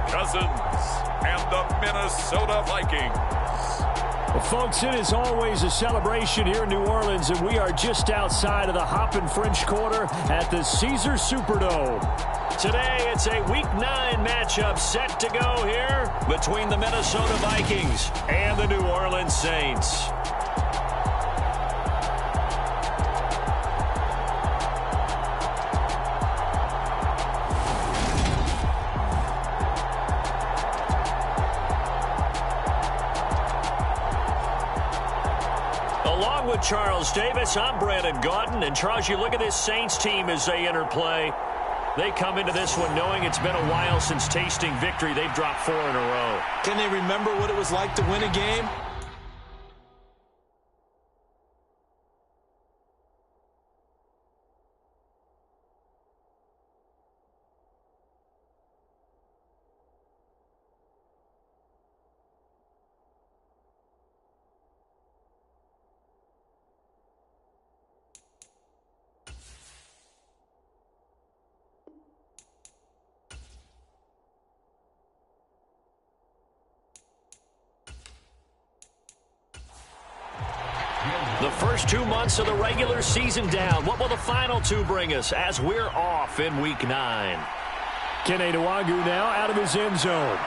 Cousins and the Minnesota Vikings. Well, folks, it is always a celebration here in New Orleans, and we are just outside of the Hoppin' French Quarter at the Caesars Superdome. Today, it's a Week 9 matchup set to go here between the Minnesota Vikings and the New Orleans Saints. Along with Charles Davis, I'm Brandon Gaudin. And Charles, you look at this Saints team as they interplay. They come into this one knowing it's been a while since tasting victory. They've dropped 4 in a row. Can they remember what it was like to win a game? The first 2 months of the regular season down. What will the final 2 bring us as we're off in Week 9? Kene Nwangwu now out of his end zone.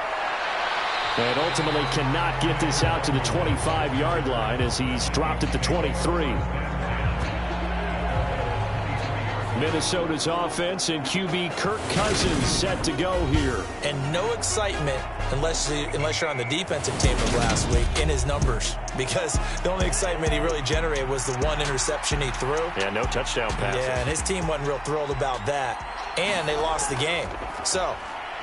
And ultimately cannot get this out to the 25-yard line as he's dropped at the 23. Minnesota's offense and QB Kirk Cousins set to go here. And no excitement unless you're on the defensive team of last week in his numbers, because the only excitement he really generated was the 1 interception he threw. Yeah, no touchdown pass. Yeah, and his team wasn't real thrilled about that. And they lost the game. So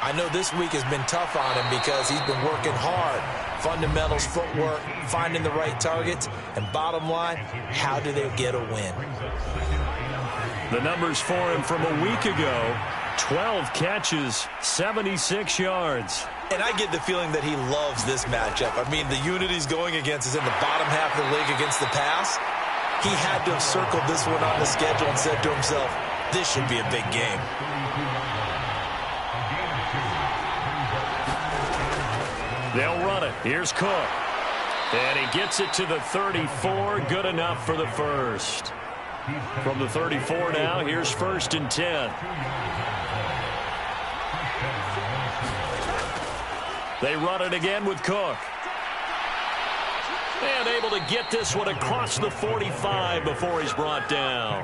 I know this week has been tough on him because he's been working hard. Fundamentals, footwork, finding the right targets, and bottom line, how do they get a win? The numbers for him from a week ago: 12 catches, 76 yards. And I get the feeling that he loves this matchup. I mean, the unit he's going against is in the bottom half of the league against the pass. He had to have circled this one on the schedule and said to himself, this should be a big game. They'll run it. Here's Cook. And he gets it to the 34. Good enough for the first. From the 34 now, here's 1st and 10. They run it again with Cook. And able to get this one across the 45 before he's brought down.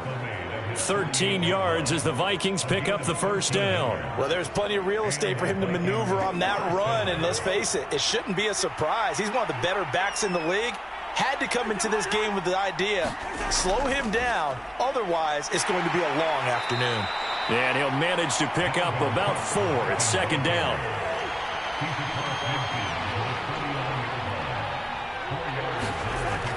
13 yards as the Vikings pick up the first down. Well, there's plenty of real estate for him to maneuver on that run, and let's face it, it shouldn't be a surprise. He's one of the better backs in the league. Had to come into this game with the idea, slow him down, otherwise it's going to be a long afternoon. And he'll manage to pick up about 4 at 2nd down.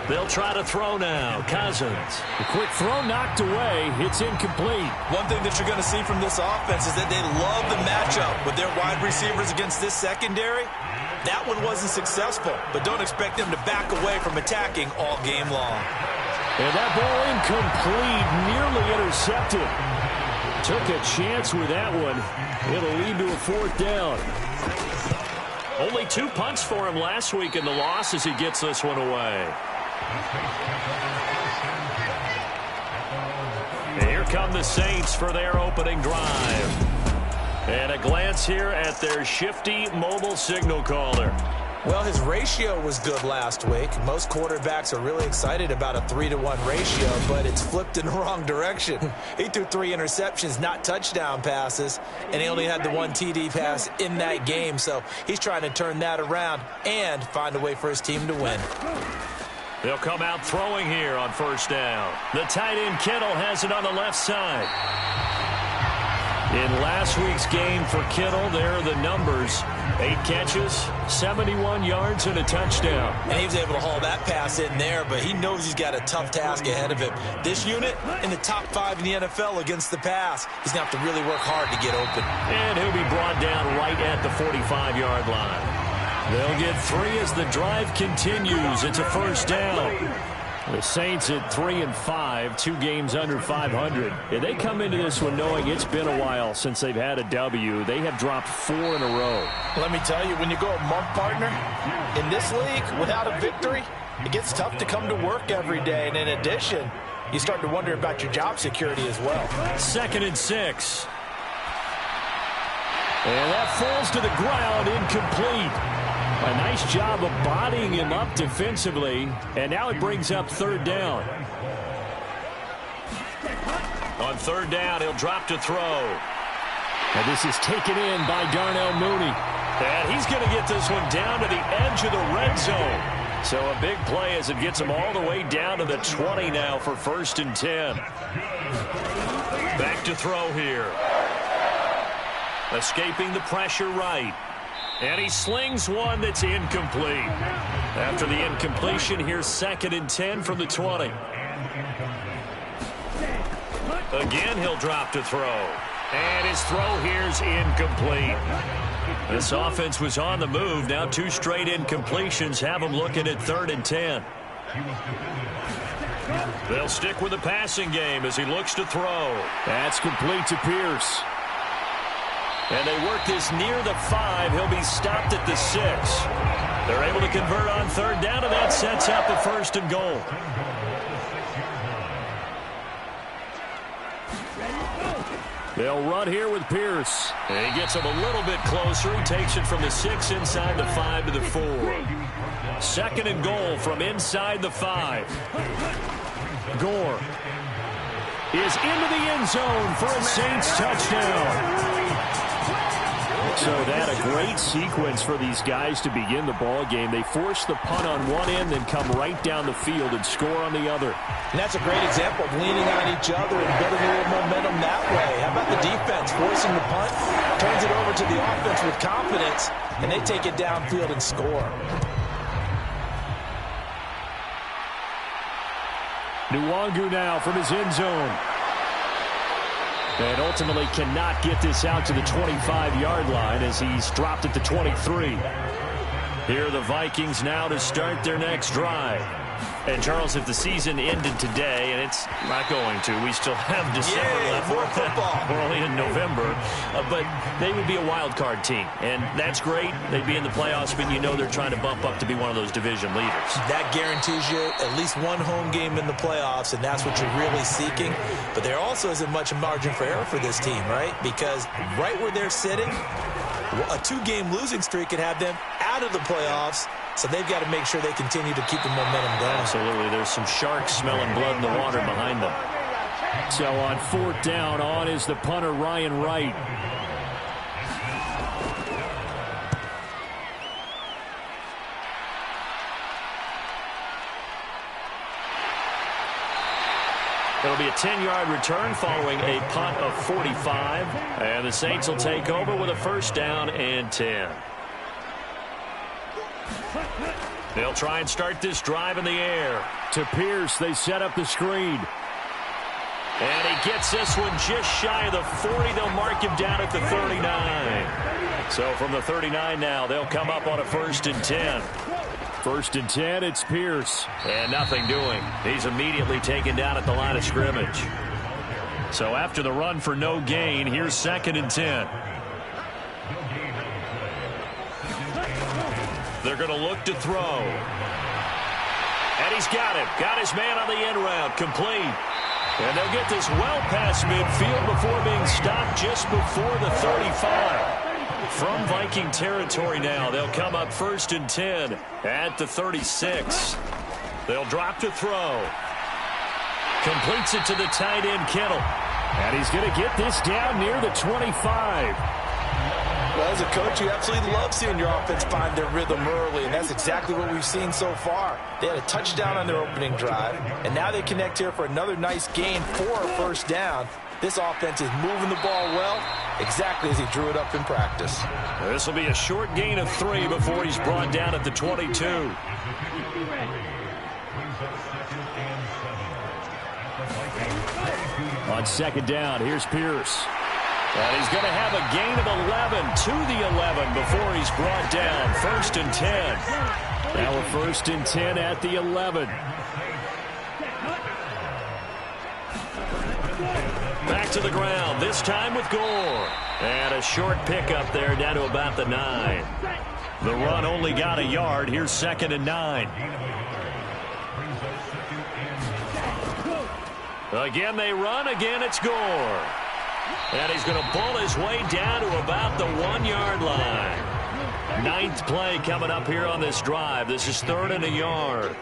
They'll try to throw now. Cousins. A quick throw knocked away. It's incomplete. One thing that you're going to see from this offense is that they love the matchup with their wide receivers against this secondary. That one wasn't successful, but don't expect them to back away from attacking all game long. And that ball incomplete, nearly intercepted. Took a chance with that one. It'll lead to a 4th down. Only 2 punts for him last week in the loss as he gets this one away. And here come the Saints for their opening drive. And a glance here at their shifty mobile signal caller. Well, his ratio was good last week. Most quarterbacks are really excited about a 3-to-1 ratio, but it's flipped in the wrong direction. He threw 3 interceptions, not touchdown passes, and he only had the 1 TD pass in that game. So he's trying to turn that around and find a way for his team to win. They'll come out throwing here on 1st down. The tight end Kittle has it on the left side. In last week's game for Kittle, there are the numbers. 8 catches, 71 yards, and a touchdown. And he was able to haul that pass in there, but he knows he's got a tough task ahead of him. This unit in the top 5 in the NFL against the pass. He's going to have to really work hard to get open. And he'll be brought down right at the 45-yard line. They'll get 3 as the drive continues. It's a 1st down. The Saints at 3-5, 2 games under 500. And they come into this one knowing it's been a while since they've had a W. They have dropped 4 in a row. Let me tell you, when you go a month, partner, in this league without a victory, it gets tough to come to work every day. And in addition, you start to wonder about your job security as well. 2nd and 6. And that falls to the ground, incomplete. A nice job of bodying him up defensively, and now it brings up 3rd down. On 3rd down, he'll drop to throw. And this is taken in by Darnell Mooney. And he's going to get this one down to the edge of the red zone. So a big play as it gets him all the way down to the 20 now for 1st and 10. Back to throw here. Escaping the pressure right. And he slings one that's incomplete. After the incompletion, here's 2nd and 10 from the 20. Again, he'll drop to throw. And his throw here's incomplete. This offense was on the move. Now 2 straight incompletions have them looking at 3rd and 10. They'll stick with the passing game as he looks to throw. That's complete to Pierce. And they work this near the 5. He'll be stopped at the 6. They're able to convert on 3rd down, and that sets up a 1st and goal. They'll run here with Pierce. And he gets him a little bit closer. He takes it from the 6 inside the 5 to the 4. 2nd and goal from inside the 5. Gore is into the end zone for a Saints touchdown. So that a great sequence for these guys to begin the ball game. They force the punt on one end, then come right down the field and score on the other. And that's a great example of leaning on each other and building a little momentum that way. How about the defense forcing the punt, turns it over to the offense with confidence, and they take it downfield and score. Nwangu now from his end zone. And ultimately cannot get this out to the 25-yard line as he's dropped at the 23. Here are the Vikings now to start their next drive. And, Charles, if the season ended today, and it's not going to, we still have December left. More football. We're only in November. But they would be a wild card team. And that's great. They'd be in the playoffs, but you know they're trying to bump up to be one of those division leaders. That guarantees you at least one home game in the playoffs, and that's what you're really seeking. But there also isn't much margin for error for this team, right? Because right where they're sitting, a 2-game losing streak could have them out of the playoffs. So they've got to make sure they continue to keep the momentum going. Absolutely. There's some sharks smelling blood in the water behind them. So on 4th down, on is the punter, Ryan Wright. It'll be a 10-yard return following a punt of 45. And the Saints will take over with a 1st down and 10. They'll try and start this drive in the air. To Pierce, they set up the screen. And he gets this one just shy of the 40. They'll mark him down at the 39. So from the 39 now, they'll come up on a 1st and 10. 1st and 10, it's Pierce. And nothing doing. He's immediately taken down at the line of scrimmage. So after the run for no gain, here's 2nd and 10. They're going to look to throw. And he's got him. Got his man on the end route. Complete. And they'll get this well past midfield before being stopped just before the 35. From Viking territory now, they'll come up 1st and 10 at the 36. They'll drop to throw. Completes it to the tight end, Kittle. And he's going to get this down near the 25. Well, as a coach, you absolutely love seeing your offense find their rhythm early, and that's exactly what we've seen so far. They had a touchdown on their opening drive, and now they connect here for another nice gain for a 1st down. This offense is moving the ball well, exactly as he drew it up in practice. This will be a short gain of 3 before he's brought down at the 22. On 2nd down, here's Pierce. And he's going to have a gain of 11 to the 11 before he's brought down. 1st and 10. Now a 1st and 10 at the 11. Back to the ground, this time with Gore. And a short pickup there down to about the 9. The run only got a yard. Here's 2nd and 9. Again they run. Again it's Gore. And he's going to pull his way down to about the 1-yard line. 9th play coming up here on this drive. This is 3rd and a yard.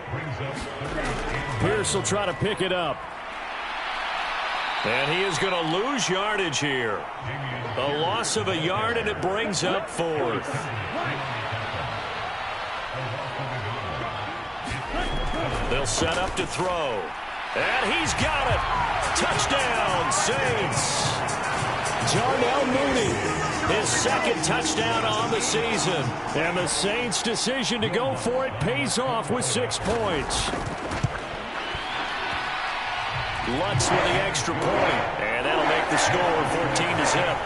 Pierce will try to pick it up. And he is going to lose yardage here. A loss of a yard, and it brings up 4th. They'll set up to throw. And he's got it. Touchdown, Saints. Darnell Mooney, his 2nd touchdown on the season. And the Saints' decision to go for it pays off with 6 points. Lutz with the extra point, and that'll make the score 14-0.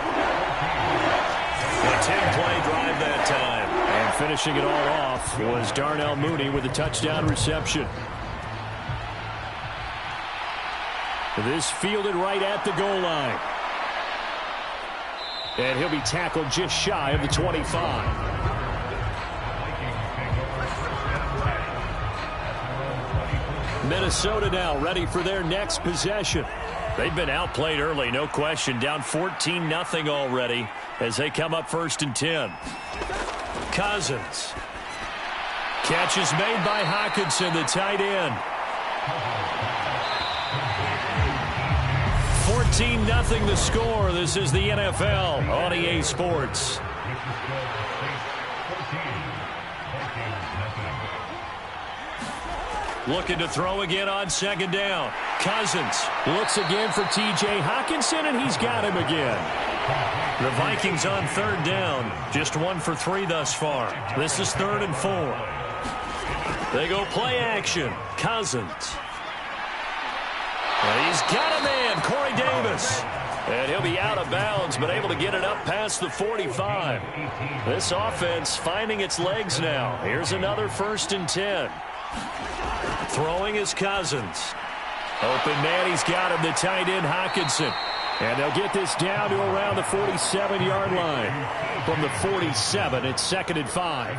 A 10-play drive that time. And finishing it all off was Darnell Mooney with a touchdown reception. This fielded right at the goal line. And he'll be tackled just shy of the 25. Minnesota now ready for their next possession. They've been outplayed early, no question. Down 14-0 already as they come up 1st and 10. Cousins. Catch is made by Hockenson, the tight end. 14-0 the score. This is the NFL on EA Sports. Looking to throw again on 2nd down. Cousins looks again for T.J. Hockenson, and he's got him again. The Vikings on 3rd down. Just 1 for 3 thus far. This is 3rd and 4. They go play action. Cousins. And he's got a man, Corey Davis. And he'll be out of bounds, but able to get it up past the 45. This offense finding its legs now. Here's another 1st and 10. Throwing is Cousins. Open man, he's got him, the tight end Hockenson. And they'll get this down to around the 47-yard line. From the 47, it's 2nd and 5.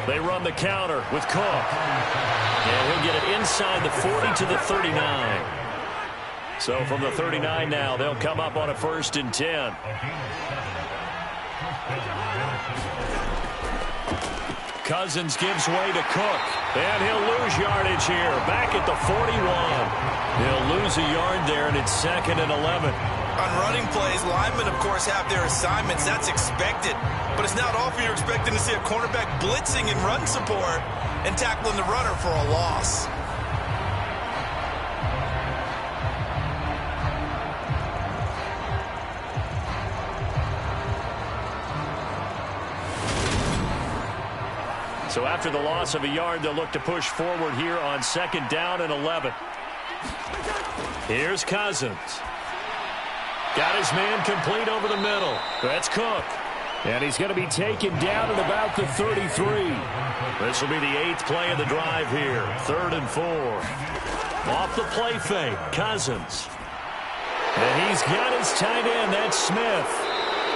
They run the counter with Cook. And he'll get it inside the 40 to the 39. So from the 39 now, they'll come up on a 1st and 10. Cousins gives way to Cook. And he'll lose yardage here. Back at the 41. He'll lose a yard there, and it's 2nd and 11. On running plays, linemen, of course, have their assignments. That's expected. But it's not often you're expecting to see a cornerback blitzing in run support and tackling the runner for a loss. So after the loss of a yard, they'll look to push forward here on 2nd down and 11. Here's Cousins. Got his man complete over the middle. That's Cook. And he's going to be taken down at about the 33. This will be the 8th play of the drive here. 3rd and 4. Off the play fake, Cousins. And he's got his tight end, that's Smith.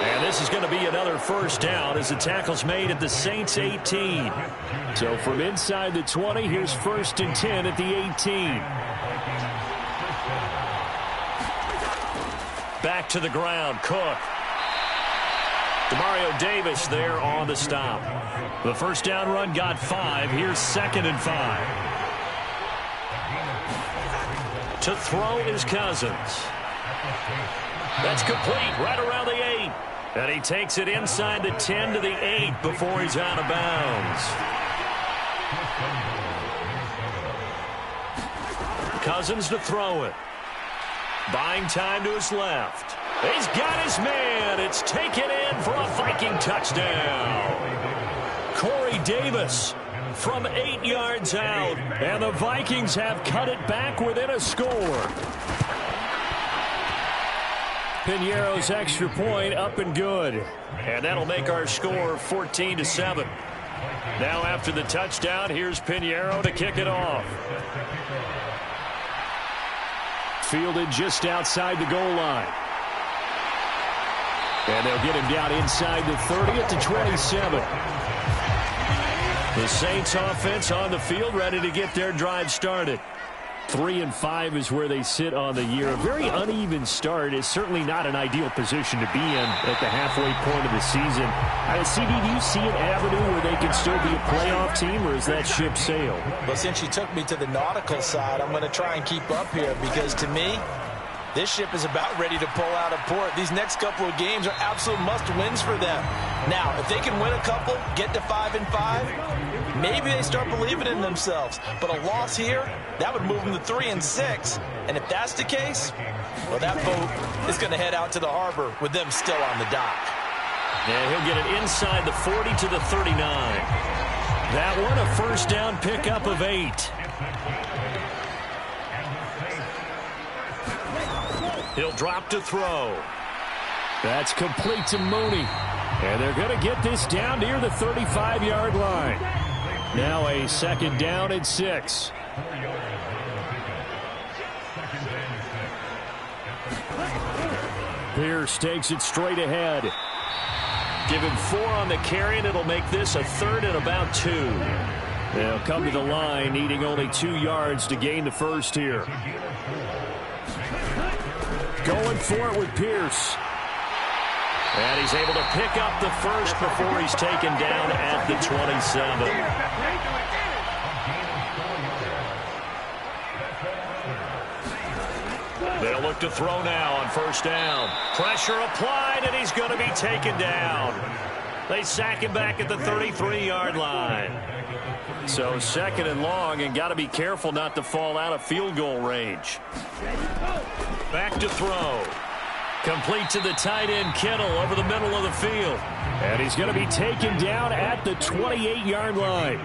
And this is going to be another 1st down as the tackle's made at the Saints 18. So from inside the 20, here's 1st and 10 at the 18. Back to the ground, Cook. Demario Davis there on the stop. The 1st down run got 5. Here's 2nd and 5. To throw is Cousins. That's complete right around the 8. And he takes it inside the 10 to the 8 before he's out of bounds. Cousins to throw it. Buying time to his left. He's got his man. It's taken in for a Viking touchdown. Corey Davis from 8 yards out. And the Vikings have cut it back within a score. Piñeiro's extra point up and good. And that'll make our score 14-7. Now after the touchdown, here's Pinheiro to kick it off. Fielded just outside the goal line. And they'll get him down inside the 30 at the 27. The Saints offense on the field, ready to get their drive started. 3-5 is where they sit on the year. A very uneven start is certainly not an ideal position to be in at the halfway point of the season. CD, do you see an avenue where they can still be a playoff team, or is that ship sailed? Well, since you took me to the nautical side, I'm going to try and keep up here because, to me, this ship is about ready to pull out of port. These next couple of games are absolute must-wins for them. Now, if they can win a couple, get to 5-5, maybe they start believing in themselves. But a loss here, that would move them to 3-6. And if that's the case, well, that boat is going to head out to the harbor with them still on the dock. And he'll get it inside the 40 to the 39. That one, a first down pickup of 8. He'll drop to throw. That's complete to Mooney. And they're going to get this down near the 35-yard line. Now a second down and 6. Pierce takes it straight ahead. Give him 4 on the carry, and it'll make this a 3rd and about 2. They'll come to the line, needing only 2 yards to gain the first here. Going for it with Pierce. And he's able to pick up the first before he's taken down at the 27. They'll look to throw now on first down. Pressure applied, and he's going to be taken down. They sack him back at the 33-yard line. So 2nd and long, and got to be careful not to fall out of field goal range. Back to throw. Complete to the tight end, Kittle, over the middle of the field. And he's going to be taken down at the 28-yard line.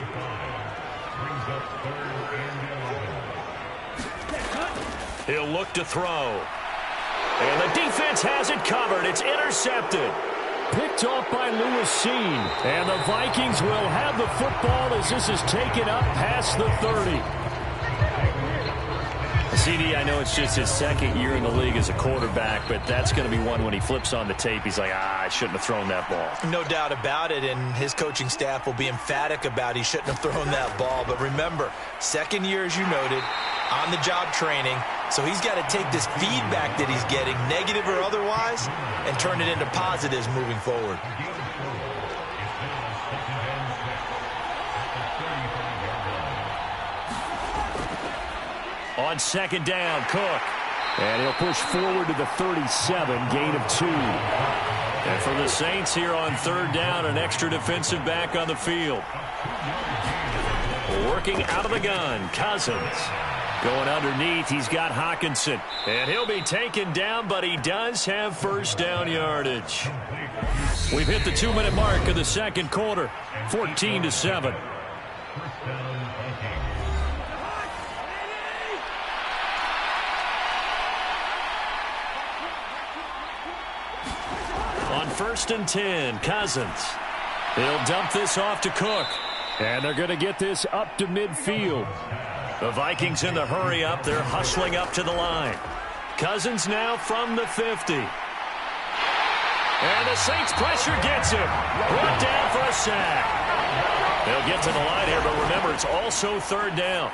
He'll look to throw. And the defense has it covered. It's intercepted. Picked off by Lewis Seen. And the Vikings will have the football as this is taken up past the 30. CD, I know it's just his 2nd year in the league as a quarterback, but that's going to be one when he flips on the tape. He's like, I shouldn't have thrown that ball. No doubt about it, and his coaching staff will be emphatic about he shouldn't have thrown that ball. But remember, 2nd year, as you noted, on-the-job training, so he's got to take this feedback that he's getting, negative or otherwise, and turn it into positives moving forward. On 2nd down, Cook. And he'll push forward to the 37, gain of 2. And for the Saints here on 3rd down, an extra defensive back on the field. Working out of the gun, Cousins. Going underneath, he's got Hawkinson. And he'll be taken down, but he does have first down yardage. We've hit the 2-minute mark of the 2nd quarter, 14-7. On 1st and 10, Cousins. He'll dump this off to Cook. And they're going to get this up to midfield. The Vikings in the hurry up. They're hustling up to the line. Cousins now from the 50. And the Saints pressure gets him. Brought down for a sack. They'll get to the line here, but remember, it's also 3rd down.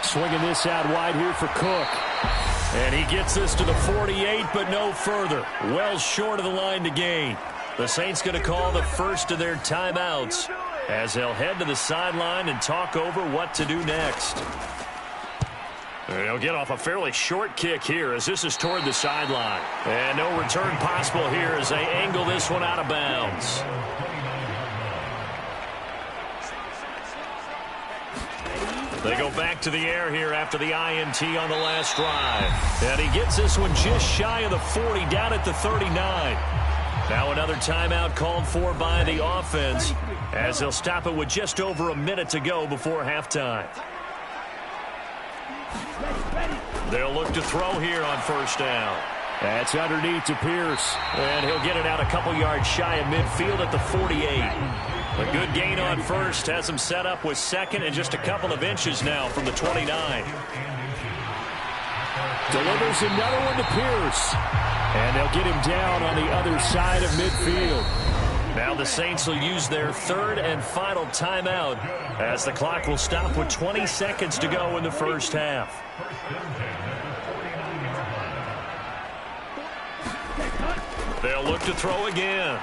Swinging this out wide here for Cook. And he gets this to the 48, but no further. Well short of the line to gain. The Saints going to call the first of their timeouts as they'll head to the sideline and talk over what to do next. They'll get off a fairly short kick here as this is toward the sideline. And no return possible here as they angle this one out of bounds. They go back to the air here after the INT on the last drive. And he gets this one just shy of the 40, down at the 39. Now another timeout called for by the offense as they'll stop it with just over a minute to go before halftime. They'll look to throw here on first down. That's underneath to Pierce. And he'll get it out a couple yards shy of midfield at the 48. A good gain on first has him set up with second and just a couple of inches now from the 29. Delivers another one to Pierce. And they'll get him down on the other side of midfield. Now the Saints will use their third and final timeout as the clock will stop with 20 seconds to go in the first half. They'll look to throw again.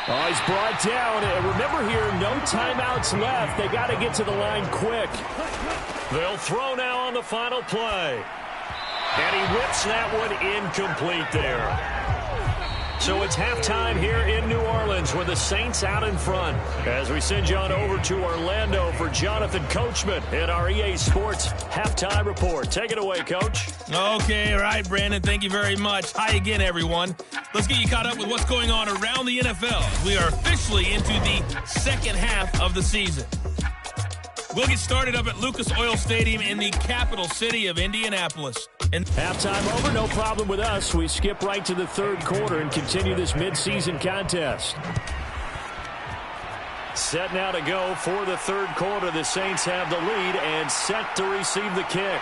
Oh, he's brought down. And remember here, no timeouts left. They got to get to the line quick. They'll throw now on the final play. And he whips that one incomplete there. So it's halftime here in New Orleans with the Saints out in front. As we send you on over to Orlando for Jonathan Coachman in our EA Sports Halftime Report. Take it away, Coach. Okay, all right, Brandon. Thank you very much. Hi again, everyone. Let's get you caught up with what's going on around the NFL. We are officially into the second half of the season. We'll get started up at Lucas Oil Stadium in the capital city of Indianapolis. And halftime over, no problem with us. We skip right to the third quarter and continue this midseason contest. Set now to go for the third quarter. The Saints have the lead and set to receive the kick.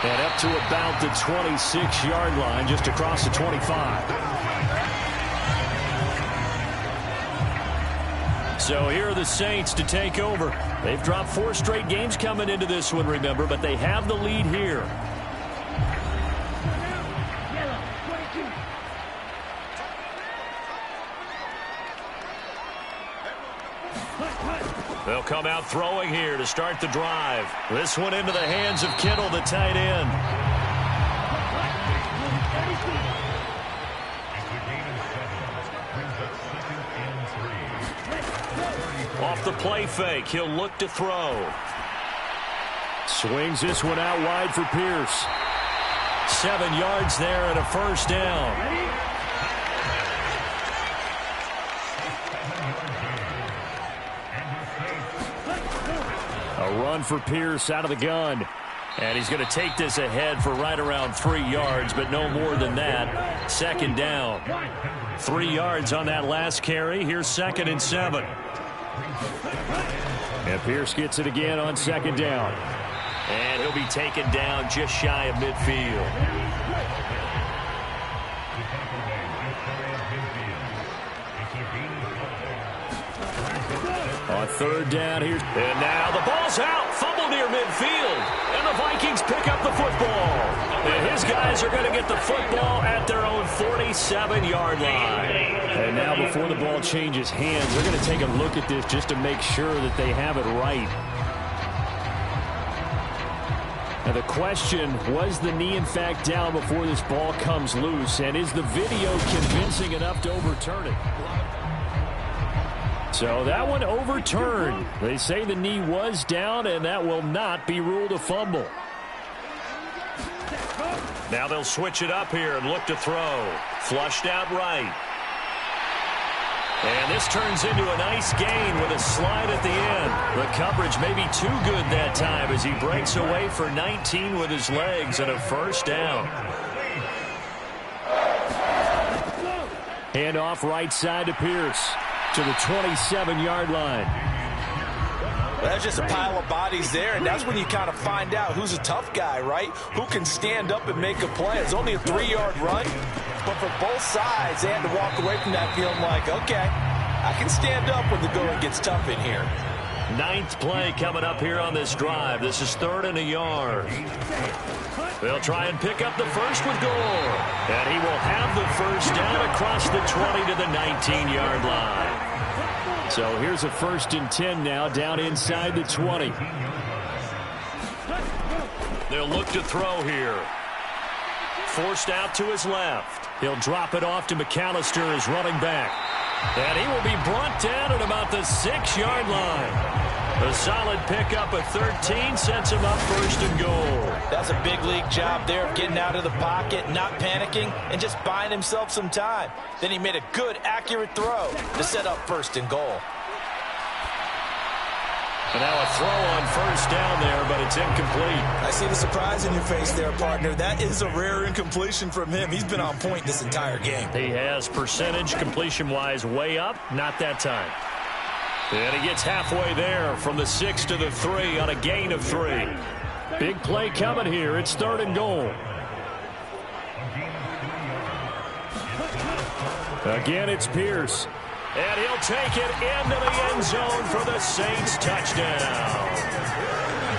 And up to about the 26-yard line, just across the 25. So here are the Saints to take over. They've dropped 4 straight games coming into this one, remember, but they have the lead here. They'll come out throwing here to start the drive. This one into the hands of Kittle, the tight end. Off the play fake, he'll look to throw. Swings this one out wide for Pierce. 7 yards there and a first down. A run for Pierce out of the gun. And he's going to take this ahead for right around 3 yards, but no more than that. Second down. 3 yards on that last carry. Here's 2nd and 7. And Pierce gets it again on second down. And he'll be taken down just shy of midfield. On third down here. And now the ball's out. Fumble near midfield. And the Vikings pick up the football. And his guys are going to get the football at their own 47-yard line. And now before the ball changes hands, they're going to take a look at this just to make sure that they have it right. Now the question, was the knee in fact down before this ball comes loose? And is the video convincing enough to overturn it? So that one overturned. They say the knee was down, and that will not be ruled a fumble. Now they'll switch it up here and look to throw. Flushed out right. And this turns into a nice gain with a slide at the end. The coverage may be too good that time as he breaks away for 19 with his legs and a first down. Handoff right side to Pierce to the 27-yard line. That's just a pile of bodies there, and that's when you kind of find out who's a tough guy, right? Who can stand up and make a play. It's only a 3-yard run, but for both sides, they had to walk away from that feeling like, okay, I can stand up when the going gets tough in here. 9th play coming up here on this drive. This is 3rd and a yard. They'll try and pick up the first with Gore. And he will have the first down across the 20 to the 19-yard line. So here's a 1st and 10 now down inside the 20. They'll look to throw here. Forced out to his left. He'll drop it off to McAllister as running back. And he will be brought down at about the 6-yard line. A solid pickup of 13 sets him up 1st and goal. That's a big league job there of getting out of the pocket, not panicking, and just buying himself some time. Then he made a good, accurate throw to set up 1st and goal. And now a throw on first down there, but it's incomplete. I see the surprise in your face there, partner. That is a rare incompletion from him. He's been on point this entire game. He has percentage completion-wise way up, not that time. And he gets halfway there from the 6 to the 3 on a gain of 3. Big play coming here. It's 3rd and goal. Again, it's Pierce. And he'll take it into the end zone for the Saints touchdown.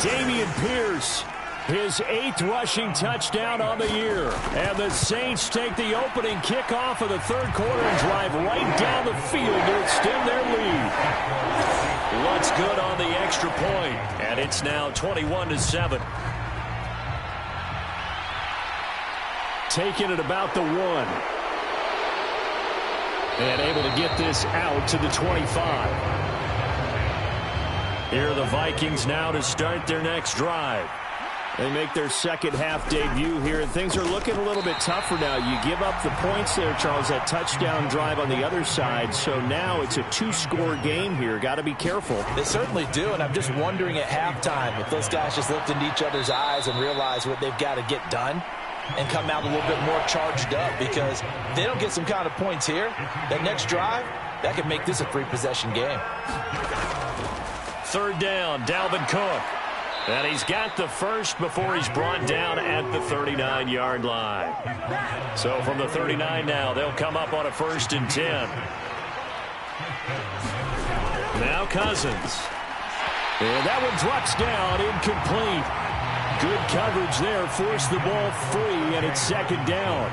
Dameon Pierce, his 8th rushing touchdown on the year. And the Saints take the opening kickoff of the 3rd quarter and drive right down the field to extend their lead. What's good on the extra point? And it's now 21-7. Taking it about the 1. And able to get this out to the 25. Here are the Vikings now to start their next drive. They make their second half debut here, and things are looking a little bit tougher now. You give up the points there, Charles, that touchdown drive on the other side. So now it's a 2-score game here. Got to be careful. They certainly do, and I'm just wondering at halftime if those guys just looked into each other's eyes and realized what they've got to get done and come out a little bit more charged up, because if they don't get some kind of points here, that next drive, that could make this a 3-possession game. 3rd down, Dalvin Cook. And he's got the first before he's brought down at the 39-yard line. So from the 39 now, they'll come up on a 1st and 10. Now Cousins. And that one drops down, incomplete. Good coverage there, forced the ball free, and it's 2nd down.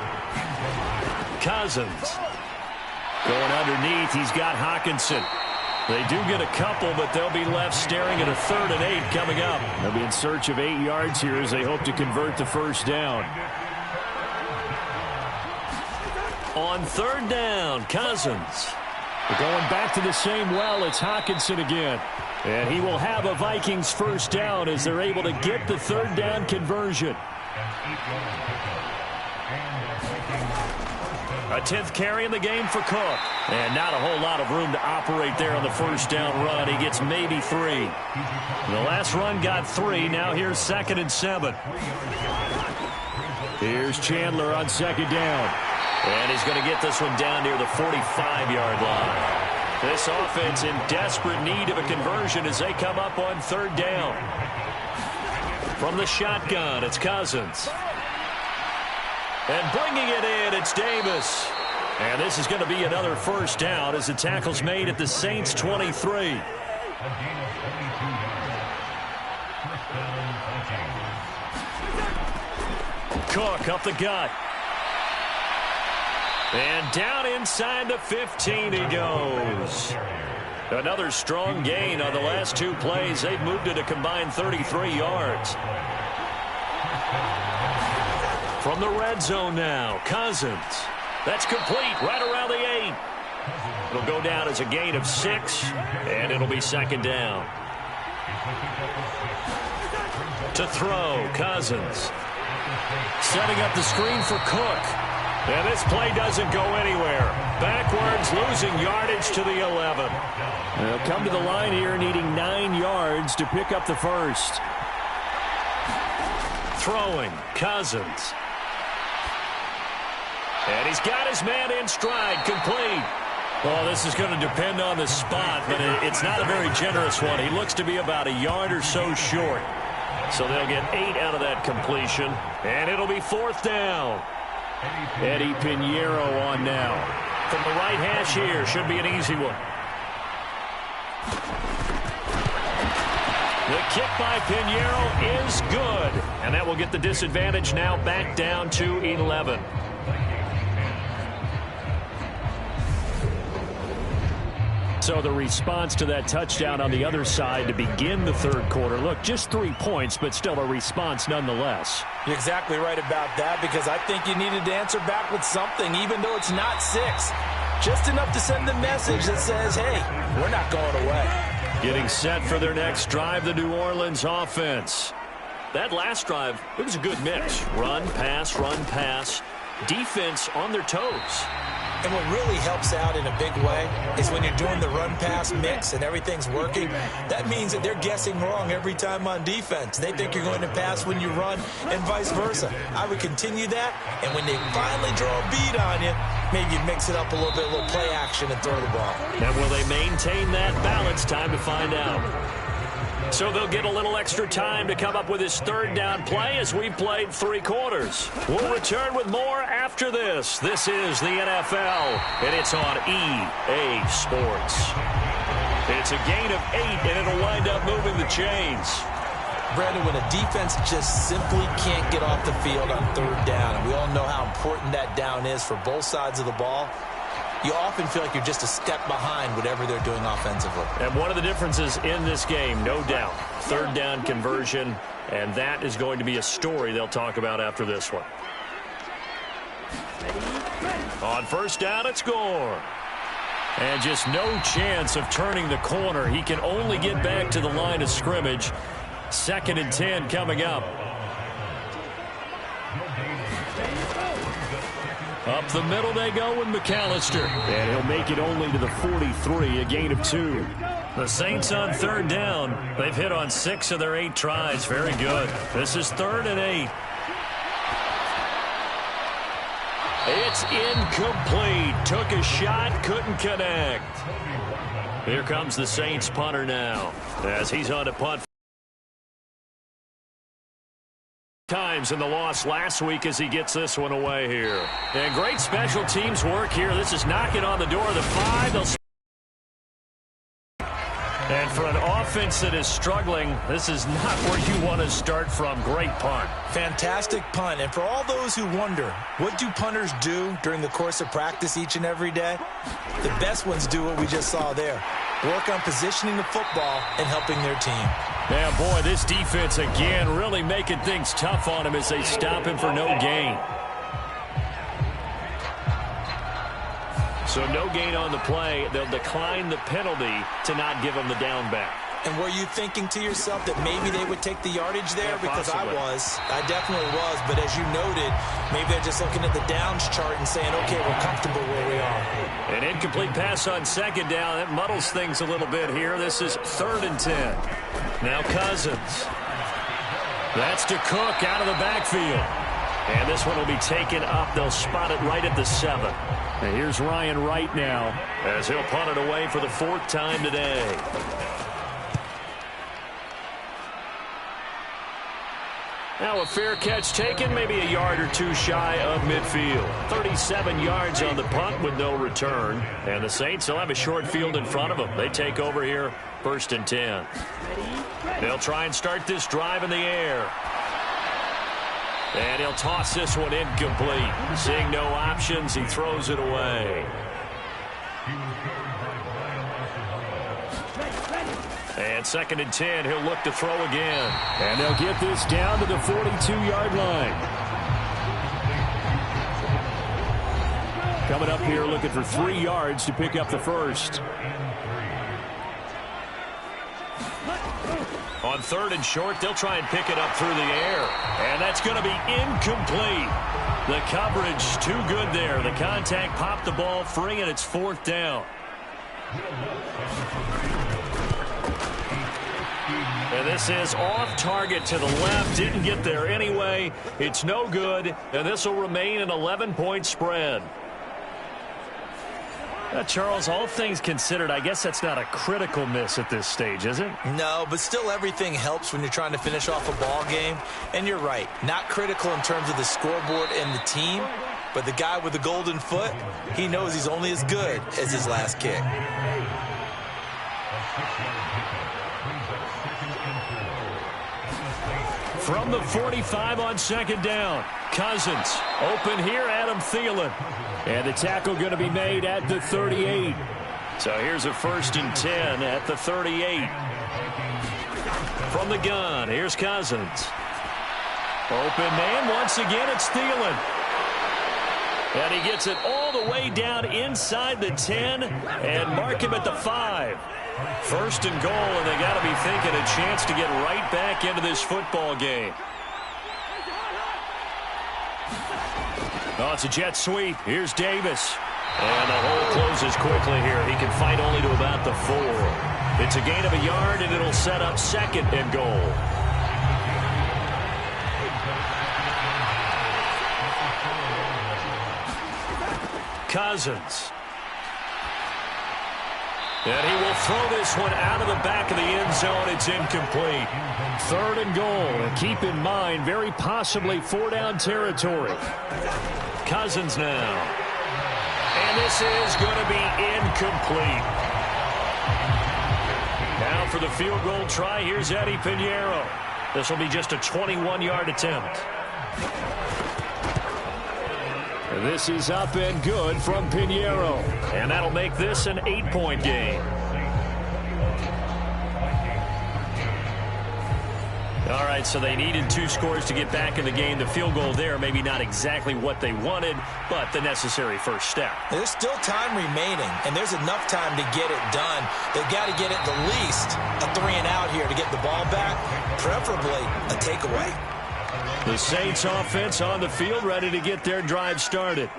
Cousins. Going underneath, he's got Hockenson. They do get a couple, but they'll be left staring at a 3rd and 8 coming up. They'll be in search of 8 yards here as they hope to convert the 1st down. On 3rd down, Cousins. We're going back to the same well. It's Hockenson again. And he will have a Vikings 1st down as they're able to get the 3rd down conversion. A 10th carry in the game for Cook. And not a whole lot of room to operate there on the 1st down run. He gets maybe 3. The last run got 3. Now here's 2nd and 7. Here's Chandler on 2nd down. And he's going to get this one down near the 45-yard line. This offense in desperate need of a conversion as they come up on 3rd down. From the shotgun, it's Cousins. And bringing it in, it's Davis. And this is going to be another 1st down as the tackle's made at the Saints' 23. Cook up the gut. And down inside the 15 he goes. Another strong gain on the last 2 plays. They've moved it a combined 33 yards. From the red zone now, Cousins. That's complete right around the 8. It'll go down as a gain of 6, and it'll be 2nd down. To throw, Cousins. Setting up the screen for Cook. And this play doesn't go anywhere. Backwards, losing yardage to the 11. They'll come to the line here needing 9 yards to pick up the 1st. Throwing, Cousins. And he's got his man in stride, complete. Well, this is going to depend on the spot, but it's not a very generous one. He looks to be about a yard or so short. So they'll get 8 out of that completion, and it'll be 4th down. Eddie Pinheiro on now. From the right hash here, should be an easy one. The kick by Pinheiro is good, and that will get the disadvantage now back down to 11. So the response to that touchdown on the other side to begin the 3rd quarter. Look, just 3 points, but still a response nonetheless. You're exactly right about that, because I think you needed to answer back with something, even though it's not 6. Just enough to send the message that says, hey, we're not going away. Getting set for their next drive, the New Orleans offense. That last drive, it was a good mix. Run, pass, defense on their toes. And what really helps out in a big way is when you're doing the run-pass mix and everything's working, that means that they're guessing wrong every time on defense. They think you're going to pass when you run and vice versa. I would continue that, and when they finally draw a bead on you, maybe you mix it up a little bit, a little play action and throw the ball. And will they maintain that balance? Time to find out. So they'll get a little extra time to come up with his third down play as we've played 3 quarters. We'll return with more after this. This is the NFL, and it's on EA Sports. It's a gain of 8, and it'll wind up moving the chains. Brandon, when a defense just simply can't get off the field on third down, and we all know how important that down is for both sides of the ball, you often feel like you're just a step behind whatever they're doing offensively. And one of the differences in this game, no doubt, third down conversion, and that is going to be a story they'll talk about after this one. On first down, it's Gore. And just no chance of turning the corner. He can only get back to the line of scrimmage. 2nd and 10 coming up. Up the middle they go with McAllister. And he'll make it only to the 43, a gain of 2. The Saints on third down. They've hit on 6 of their 8 tries. Very good. This is 3rd and 8. It's incomplete. Took a shot, couldn't connect. Here comes the Saints punter now as he's on a punt. Times in the loss last week as he gets this one away here. And great special teams work here. This is knocking on the door of the 5. And for an offense that is struggling, this is not where you want to start from. Great punt. Fantastic punt. And for all those who wonder, what do punters do during the course of practice each and every day? The best ones do what we just saw there. Work on positioning the football and helping their team. Yeah, boy, this defense again really making things tough on him as they stop him for no gain. So no gain on the play. They'll decline the penalty to not give him the down back. And were you thinking to yourself that maybe they would take the yardage there? Yeah, because possibly. I definitely was. But as you noted, maybe they're just looking at the downs chart and saying, okay, we're comfortable where we are. An incomplete pass on 2nd down. That muddles things a little bit here. This is 3rd and 10. Now Cousins. That's to Cook out of the backfield. And this one will be taken up. They'll spot it right at the 7. And here's Ryan Wright now as he'll punt it away for the 4th time today. Now a fair catch taken, maybe a yard or 2 shy of midfield. 37 yards on the punt with no return. And the Saints will have a short field in front of them. They take over here, 1st and 10. They'll try and start this drive in the air. And he'll toss this one incomplete. Seeing no options, he throws it away. And 2nd and 10, he'll look to throw again. And they'll get this down to the 42-yard line. Coming up here looking for 3 yards to pick up the first. On 3rd and short, they'll try and pick it up through the air. And that's going to be incomplete. The coverage too good there. The contact popped the ball free, and it's 4th down. And this is off target to the left. Didn't get there anyway. It's no good, and this will remain an 11-point spread. Charles, all things considered, I guess that's not a critical miss at this stage, is it? No, but still everything helps when you're trying to finish off a ball game. And you're right, not critical in terms of the scoreboard and the team, but the guy with the golden foot, he knows he's only as good as his last kick. From the 45 on 2nd down, Cousins open here, Adam Thielen. And the tackle going to be made at the 38. So here's a 1st and 10 at the 38. From the gun, here's Cousins. Open man, once again it's Thielen. And he gets it all the way down inside the 10 and mark him at the 5. 1st and goal, and they got to be thinking a chance to get right back into this football game. Oh, it's a jet sweep. Here's Davis. And the hole closes quickly here. He can fight only to about the 4. It's a gain of a yard, and it'll set up 2nd and goal. Cousins. And he will throw this one out of the back of the end zone. It's incomplete. 3rd and goal. And keep in mind, very possibly 4-down territory. Cousins now. And this is going to be incomplete. Now for the field goal try, here's Eddie Pinheiro. This will be just a 21-yard attempt. This is up and good from Pinheiro. And that'll make this an 8-point game. All right, so they needed 2 scores to get back in the game. The field goal there, maybe not exactly what they wanted, but the necessary first step. There's still time remaining, and there's enough time to get it done. They've got to get at the least a 3-and-out here to get the ball back, preferably a takeaway. The Saints offense on the field, ready to get their drive started.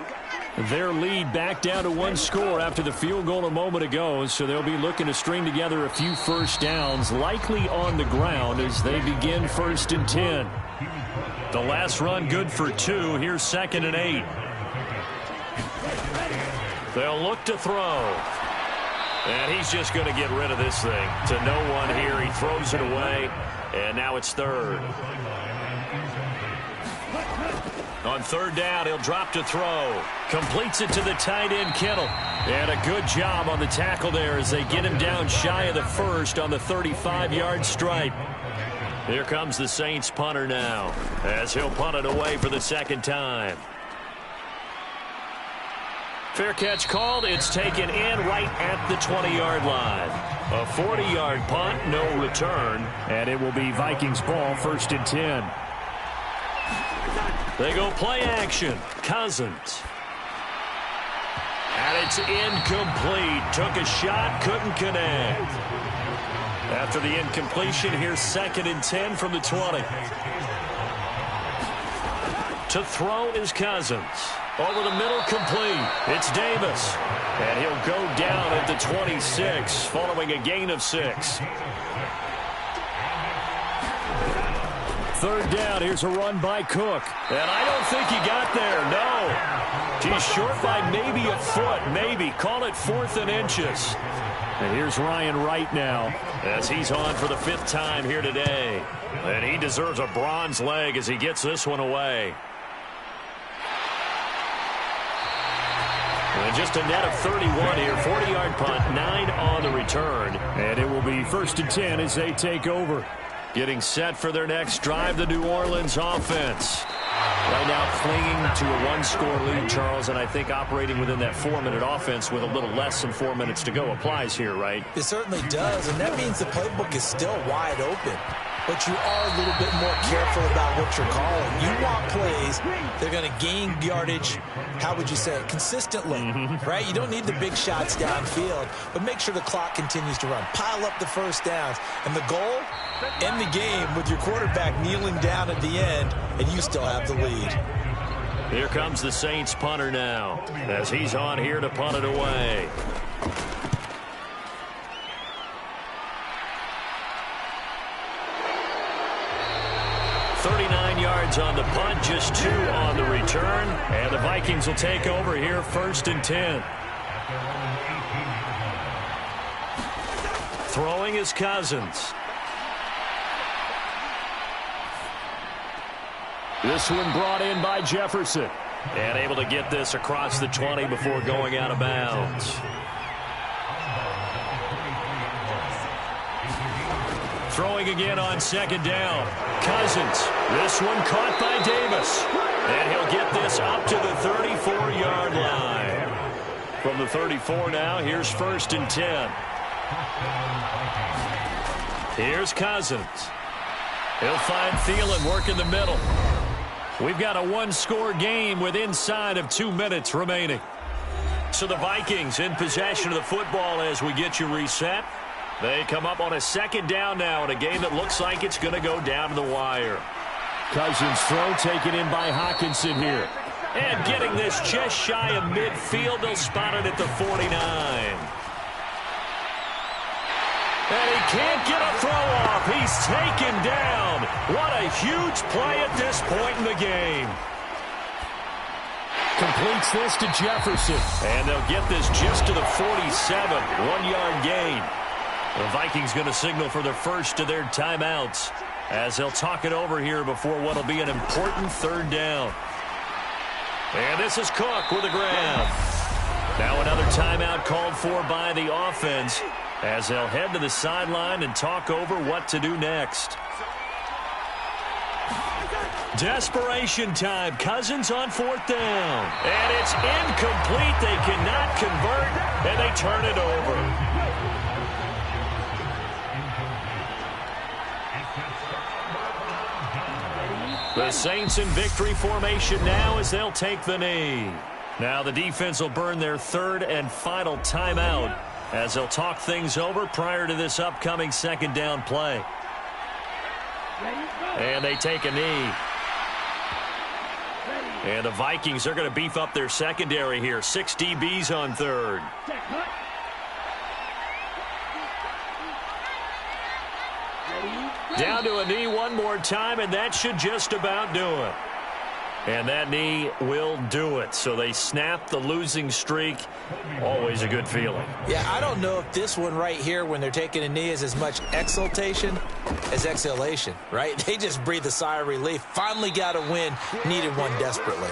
Their lead back down to 1 score after the field goal a moment ago, so they'll be looking to string together a few first downs, likely on the ground as they begin 1st and 10. The last run good for 2. Here's 2nd and 8. They'll look to throw. And he's just going to get rid of this thing. To no one here. He throws it away, and now it's 3rd. On 3rd down, he'll drop to throw. Completes it to the tight end, Kittle. And a good job on the tackle there as they get him down shy of the 1st on the 35-yard stripe. Here comes the Saints punter now as he'll punt it away for the 2nd time. Fair catch called. It's taken in right at the 20-yard line. A 40-yard punt, no return. And it will be Vikings ball, 1st and 10. They go play action. Cousins. And it's incomplete. Took a shot, couldn't connect. After the incompletion, here's 2nd and 10 from the 20. To throw is Cousins. Over the middle, complete. It's Davis. And he'll go down at the 26 following a gain of 6. 3rd down, here's a run by Cook. And I don't think he got there, no. He's short by maybe a foot, maybe. Call it 4th and inches. And here's Ryan Wright now as he's on for the 5th time here today. And he deserves a bronze leg as he gets this one away. And just a net of 31 here, 40-yard punt, 9 on the return. And it will be 1st and 10 as they take over. Getting set for their next drive, the New Orleans offense. Right now clinging to a 1-score lead, Charles, and I think operating within that 4-minute offense with a little less than 4 minutes to go applies here, right? It certainly does, and that means the playbook is still wide open. But you are a little bit more careful about what you're calling. You want plays that are going to gain yardage, how would you say it, consistently, right? You don't need the big shots downfield, but make sure the clock continues to run. Pile up the first downs. And the goal, end the game with your quarterback kneeling down at the end, and you still have the lead. Here comes the Saints punter now as he's on here to punt it away. On the punt, just 2 on the return, and the Vikings will take over here 1st and 10. Throwing is Cousins. This one brought in by Jefferson, and able to get this across the 20 before going out of bounds. Throwing again on 2nd down. Cousins. This one caught by Davis. And he'll get this up to the 34-yard line. From the 34 now, here's 1st and 10. Here's Cousins. He'll find Thielen working the middle. We've got a 1-score game with inside of 2 minutes remaining. So the Vikings in possession of the football as we get you reset. They come up on a 2nd down now in a game that looks like it's going to go down to the wire. Cousins' throw taken in by Hawkinson here. And getting this just shy of midfield, they'll spot it at the 49. And he can't get a throw off. He's taken down. What a huge play at this point in the game. Completes this to Jefferson. And they'll get this just to the 47. 1-yard gain. The Vikings going to signal for the first of their timeouts as they'll talk it over here before what will be an important third down. And this is Cook with a grab. Now another timeout called for by the offense as they'll head to the sideline and talk over what to do next. Desperation time. Cousins on 4th down. And it's incomplete. They cannot convert, and they turn it over. The Saints in victory formation now as they'll take the knee. Now the defense will burn their third and final timeout as they'll talk things over prior to this upcoming second down play. And they take a knee. And the Vikings are going to beef up their secondary here. 6 DBs on third. Down to a knee one more time, and that should just about do it. And that knee will do it. So they snap the losing streak. Always a good feeling. Yeah, I don't know if this one right here, when they're taking a knee, is as much exultation as exhalation, right? They just breathe a sigh of relief. Finally got a win. Needed one desperately.